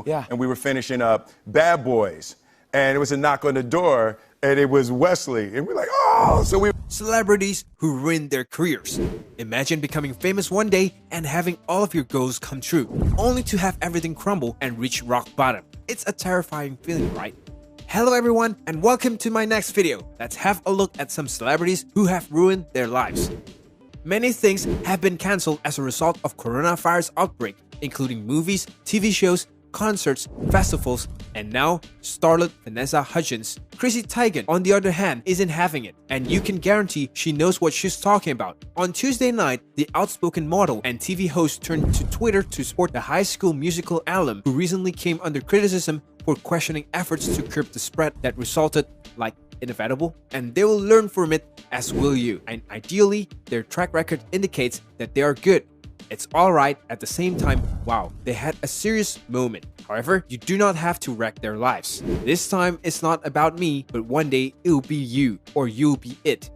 Yeah. and we were finishing up Bad Boys. And it was a knock on the door, and it was Wesley. And we're like, oh! So we... Celebrities who ruin their careers. Imagine becoming famous one day and having all of your goals come true, only to have everything crumble and reach rock bottom. It's a terrifying feeling, right? Hello everyone, and welcome to my next video. Let's have a look at some celebrities who have ruined their lives. Many things have been cancelled as a result of coronavirus outbreak, including movies, TV shows, concerts, festivals, and now starlet Vanessa Hudgens. Chrissy Teigen, on the other hand, isn't having it, and you can guarantee she knows what she's talking about. On Tuesday night, the outspoken model and TV host turned to Twitter to support the High School Musical alum who recently came under criticism for questioning efforts to curb the spread that resulted like inevitable, and they will learn from it, as will you. And ideally, their track record indicates that they are good. It's alright, at the same time, wow, they had a serious moment. However, you do not have to wreck their lives. This time, it's not about me, but one day, it'll be you, or you'll be it.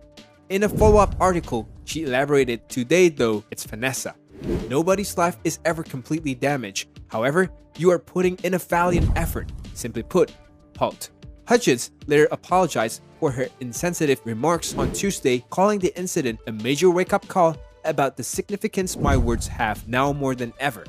In a follow-up article, she elaborated, today though, it's Vanessa. Nobody's life is ever completely damaged. However, you are putting in a valiant effort. Simply put, halt. Hudgens later apologized for her insensitive remarks on Tuesday, calling the incident a major wake-up call about the significance my words have now more than ever.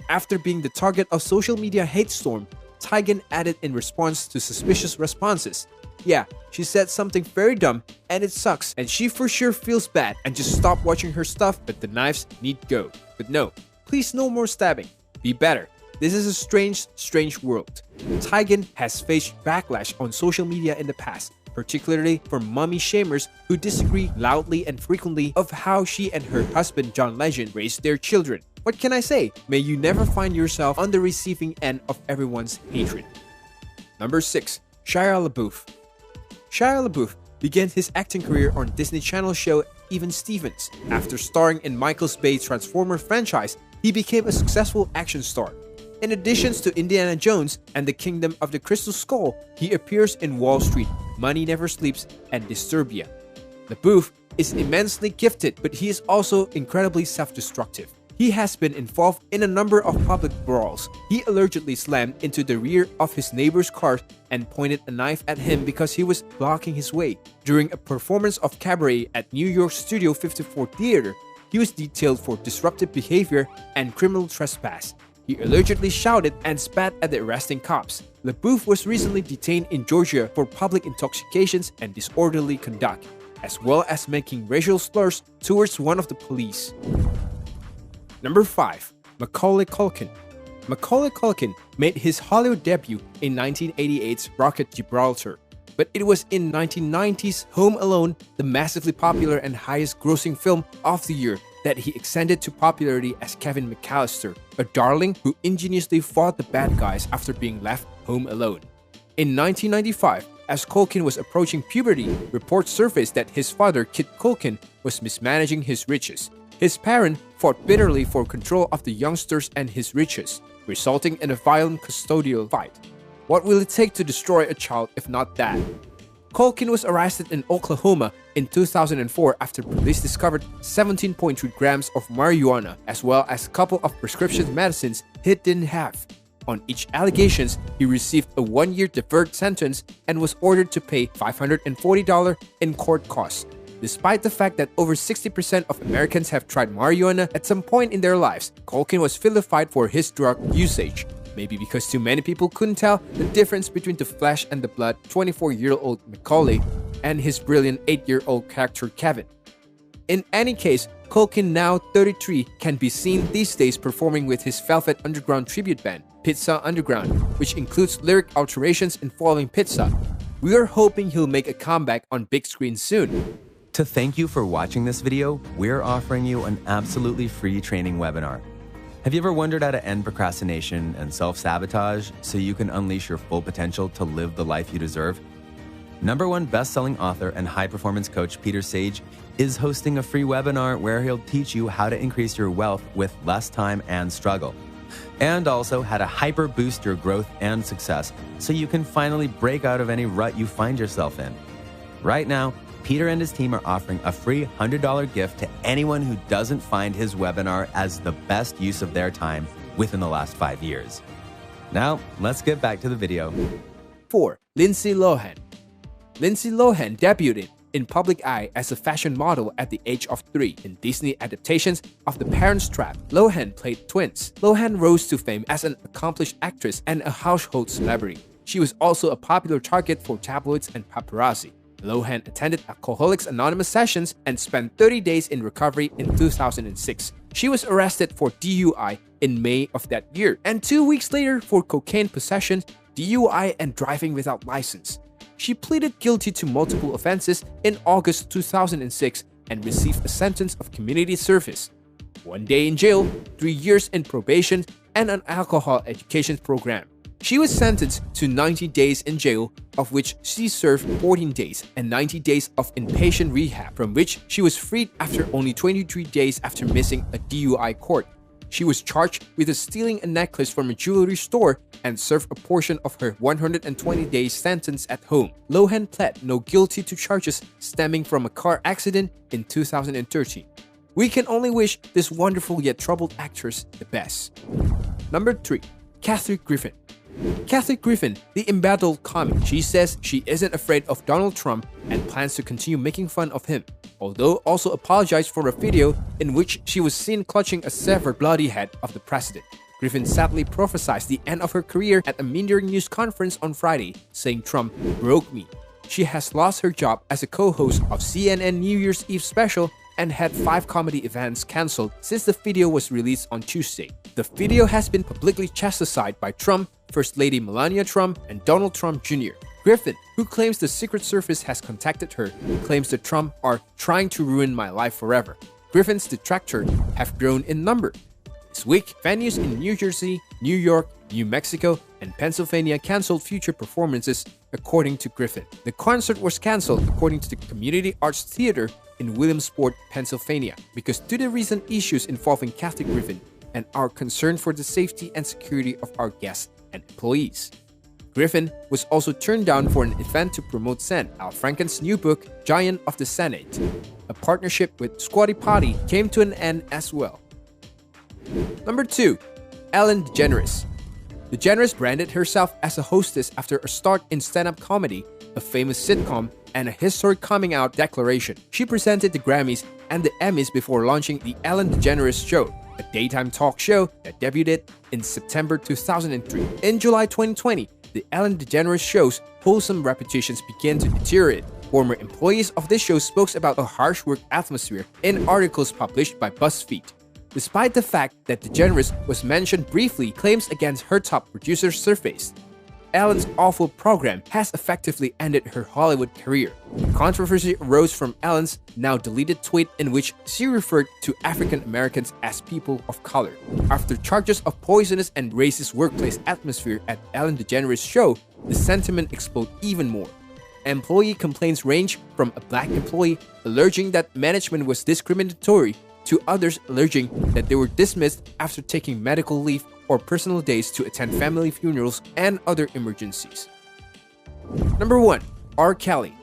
After being the target of social media hate storm, Teigen added in response to suspicious responses, yeah, she said something very dumb and it sucks and she for sure feels bad and just stop watching her stuff, but the knives need go. But no, please no more stabbing. Be better. This is a strange world. Teigen has faced backlash on social media in the past, particularly from mommy shamers who disagree loudly and frequently of how she and her husband John Legend raised their children. What can I say? May you never find yourself on the receiving end of everyone's hatred. Number 6. Shia LaBeouf. Shia LaBeouf began his acting career on Disney Channel show Even Stevens. After starring in Michael Bay's Transformers franchise, he became a successful action star. In addition to Indiana Jones and the Kingdom of the Crystal Skull, he appears in Wall Street, Money Never Sleeps, and Disturbia. LaBeouf is immensely gifted, but he is also incredibly self-destructive. He has been involved in a number of public brawls. He allegedly slammed into the rear of his neighbor's car and pointed a knife at him because he was blocking his way. During a performance of Cabaret at New York Studio 54 Theater, he was detailed for disruptive behavior and criminal trespass. He allegedly shouted and spat at the arresting cops. LaBeouf was recently detained in Georgia for public intoxications and disorderly conduct, as well as making racial slurs towards one of the police. Number 5. Macaulay Culkin. Macaulay Culkin made his Hollywood debut in 1988's Rocket Gibraltar, but it was in 1990's Home Alone, the massively popular and highest-grossing film of the year, that he ascended to popularity as Kevin McAllister, a darling who ingeniously fought the bad guys after being left home alone. In 1995, as Culkin was approaching puberty, reports surfaced that his father, Kit Culkin, was mismanaging his riches. His parent fought bitterly for control of the youngsters and his riches, resulting in a violent custodial fight. What will it take to destroy a child if not that? Culkin was arrested in Oklahoma in 2004 after police discovered 17.3 grams of marijuana, as well as a couple of prescription medicines he didn't have. On each allegations, he received a 1-year deferred sentence and was ordered to pay $540 in court costs. Despite the fact that over 60% of Americans have tried marijuana at some point in their lives, Culkin was vilified for his drug usage. Maybe because too many people couldn't tell the difference between the flesh and the blood 24-year-old Macaulay and his brilliant 8-year-old character Kevin. In any case, Culkin, now 33, can be seen these days performing with his Velvet Underground tribute band, Pizza Underground, which includes lyric alterations involving pizza. We are hoping he'll make a comeback on big screen soon. To thank you for watching this video, we're offering you an absolutely free training webinar. Have you ever wondered how to end procrastination and self-sabotage so you can unleash your full potential to live the life you deserve? #1 best-selling author and high-performance coach Peter Sage is hosting a free webinar where he'll teach you how to increase your wealth with less time and struggle, and also how to hyper-boost your growth and success so you can finally break out of any rut you find yourself in. Right now, Peter and his team are offering a free $100 gift to anyone who doesn't find his webinar as the best use of their time within the last 5 years. Now, let's get back to the video. 4. Lindsay Lohan. Lindsay Lohan debuted in public eye as a fashion model at the age of 3 in Disney adaptations of The Parents Trap. Lohan played twins. Lohan rose to fame as an accomplished actress and a household celebrity. She was also a popular target for tabloids and paparazzi. Lohan attended Alcoholics Anonymous sessions and spent 30 days in recovery in 2006. She was arrested for DUI in May of that year, and 2 weeks later for cocaine possession, DUI, and driving without license. She pleaded guilty to multiple offenses in August 2006 and received a sentence of community service, 1 day in jail, 3 years in probation, and an alcohol education program. She was sentenced to 90 days in jail, of which she served 14 days, and 90 days of inpatient rehab, from which she was freed after only 23 days after missing a DUI court. She was charged with stealing a necklace from a jewelry store and served a portion of her 120-day sentence at home. Lohan pled no guilty to charges stemming from a car accident in 2013. We can only wish this wonderful yet troubled actress the best. Number 3. Kathy Griffin. Kathy Griffin, the embattled comic, she says she isn't afraid of Donald Trump and plans to continue making fun of him, although also apologized for a video in which she was seen clutching a severed bloody head of the president. Griffin sadly prophesied the end of her career at a media news conference on Friday, saying Trump broke me. She has lost her job as a co-host of CNN New Year's Eve special and had 5 comedy events cancelled since the video was released on Tuesday. The video has been publicly chastised by Trump, First Lady Melania Trump, and Donald Trump Jr. Griffin, who claims the Secret Service has contacted her, claims that Trump are trying to ruin my life forever. Griffin's detractors have grown in number. This week, venues in New Jersey, New York, New Mexico, and Pennsylvania canceled future performances, according to Griffin. The concert was canceled, according to the Community Arts Theater in Williamsport, Pennsylvania, because due to recent issues involving Kathy Griffin and our concern for the safety and security of our guests and employees. Griffin was also turned down for an event to promote Sen. Al Franken's new book, Giant of the Senate. A partnership with Squatty Potty came to an end as well. Number 2. Ellen DeGeneres. DeGeneres branded herself as a hostess after a start in stand-up comedy, a famous sitcom, and a historic coming-out declaration. She presented the Grammys and the Emmys before launching The Ellen DeGeneres Show, a daytime talk show that debuted in September 2003. In July 2020, the Ellen DeGeneres Show's wholesome reputations began to deteriorate. Former employees of this show spoke about a harsh work atmosphere in articles published by BuzzFeed. Despite the fact that DeGeneres was mentioned briefly, claims against her top producers surfaced. Ellen's awful program has effectively ended her Hollywood career. Controversy arose from Ellen's now deleted tweet in which she referred to African Americans as people of color. After charges of poisonous and racist workplace atmosphere at Ellen DeGeneres' show, the sentiment exploded even more. Employee complaints range from a black employee alleging that management was discriminatory to others alleging that they were dismissed after taking medical leave or personal days to attend family funerals and other emergencies. Number 1. R. Kelly.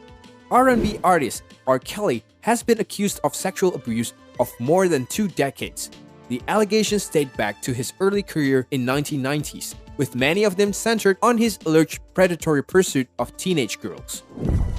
R&B artist R. Kelly has been accused of sexual abuse of more than 2 decades. The allegations date back to his early career in 1990s, with many of them centered on his alleged predatory pursuit of teenage girls.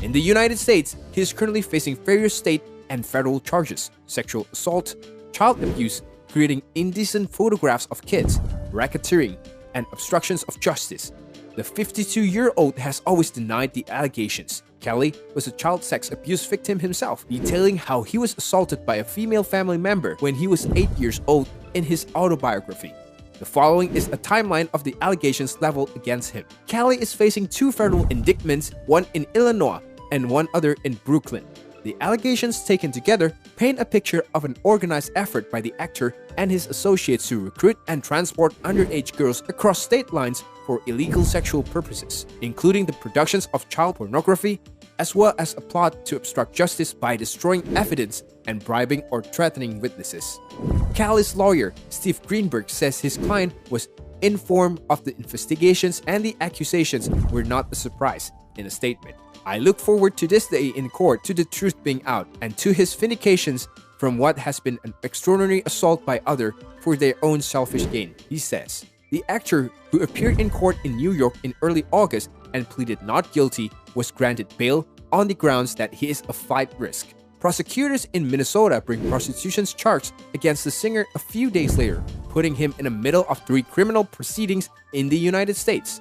In the United States, he is currently facing various state and federal charges: sexual assault, child abuse, creating indecent photographs of kids, racketeering, and obstructions of justice. The 52-year-old has always denied the allegations. Kelly was a child sex abuse victim himself, detailing how he was assaulted by a female family member when he was 8 years old in his autobiography. The following is a timeline of the allegations leveled against him. Kelly is facing 2 federal indictments, one in Illinois and one other in Brooklyn. The allegations taken together paint a picture of an organized effort by the actor and his associates to recruit and transport underage girls across state lines for illegal sexual purposes, including the productions of child pornography, as well as a plot to obstruct justice by destroying evidence and bribing or threatening witnesses. Kelly's lawyer, Steve Greenberg, says his client was informed of the investigations and the accusations were not a surprise. In a statement, "I look forward to this day in court, to the truth being out, and to his vindications from what has been an extraordinary assault by others for their own selfish gain," he says. The actor, who appeared in court in New York in early August and pleaded not guilty, was granted bail on the grounds that he is a flight risk. Prosecutors in Minnesota bring prostitution charges against the singer a few days later, putting him in the middle of 3 criminal proceedings in the United States.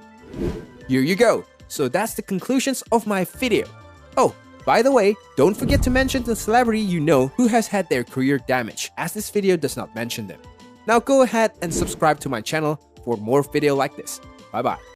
Here you go. So that's the conclusions of my video. Oh, by the way, don't forget to mention the celebrity you know who has had their career damaged, as this video does not mention them. Now go ahead and subscribe to my channel for more video like this. Bye bye.